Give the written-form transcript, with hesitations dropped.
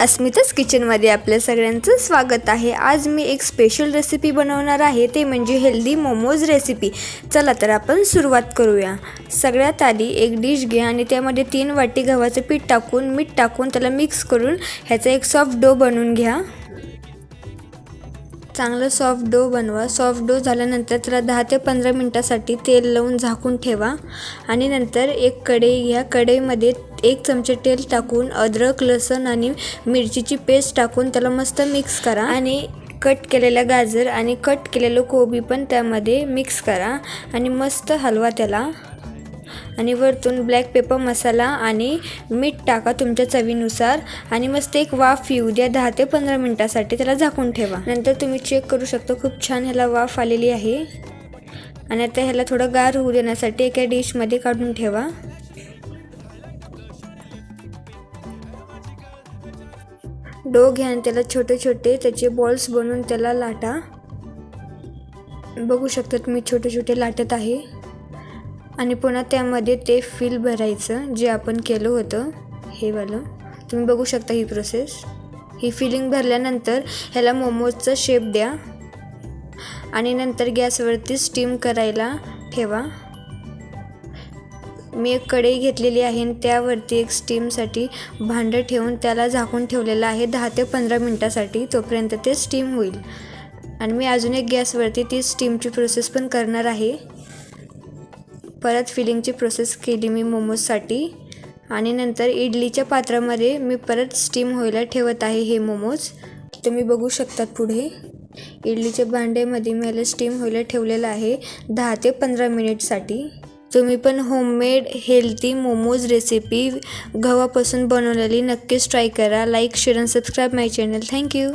अस्मिता's किचनमध्ये आपल्या सगळ्यांचं स्वागत आहे। आज मी एक स्पेशल रेसिपी बनवणार आहे, ते म्हणजे हेल्दी मोमोज रेसिपी। चला तर आपण सुरुवात करूया। सगळ्यात आधी एक डिश घ्या आणि त्यामध्ये 3 वाटी गव्हाचे पीठ टाकून मीठ टाकून त्याला मिक्स करून ह्याचा एक सॉफ्ट डो बनवून घ्या। चांगला सॉफ्ट डो बनवा। सॉफ्ट डो झाल्यानंतर त्याला 10 ते 15 मिनिटांसाठी तेल लावून झाकून ठेवा आणि नंतर एक कढई घ्या। कढईमध्ये 1 चमचा तेल टाकून अद्रक, लसूण आणि मिरचीची पेस्ट टाकून त्याला मस्त मिक्स करा आणि कट केलेला गाजर आणि कट केलेलं कोबी पण त्यामध्ये मिक्स करा आणि मस्त हलवा त्याला। आणि वरतून ब्लॅक पेपर मसाला आणि मीठ टाका तुमच्या चवीनुसार आणि मस्त एक वाफ येऊ द्या। 10 ते 15 मिनिटांसाठी त्याला झाकून ठेवा। नंतर तुम्ही चेक करू शकता, खूप छान ह्याला वाफ आलेली आहे। आणि आता ह्याला थोडं गार होऊ देण्यासाठी एका डिशमध्ये काढून ठेवा। डो घ्या आणि त्याला छोटे छोटे त्याचे बॉल्स बनवून त्याला लाटा। बघू शकता तुम्ही छोटे छोटे लाटत आहे आणि पुन्हा त्यामध्ये ते फिल भरायचं जे आपण केलं होतं हे वालं। तुम्ही बघू शकता ही प्रोसेस। ही फिलिंग भरल्यानंतर ह्याला मोमोजचा शेप द्या आणि नंतर गॅसवरती स्टीम करायला ठेवा। मी एक कढई घेतलेली आहे आणि त्यावरती एक स्टीमसाठी भांडं ठेवून त्याला झाकून ठेवलेलं आहे 10 ते 15 मिनिटांसाठी। तोपर्यंत ते स्टीम होईल आणि मी अजून एक गॅसवरती ती स्टीमची प्रोसेस पण करणार आहे। परत फिलिंगची प्रोसेस केली मी मोमोजसाठी आणि नंतर इडलीच्या पात्रामध्ये मी परत स्टीम व्हायला ठेवत आहे हे मोमोज। तुम्ही बघू शकतात पुढे इडलीच्या भांड्यामध्ये मी ह्याला स्टीम व्हायला ठेवलेलं आहे 10 ते 15 मिनिटसाठी। तुम्ही पण होममेड हेल्दी मोमोज रेसिपी गव्हापासून बनवलेली नक्कीच ट्राय करा। लाईक, शेअर आणि सबस्क्राईब माय चॅनल। थँक्यू।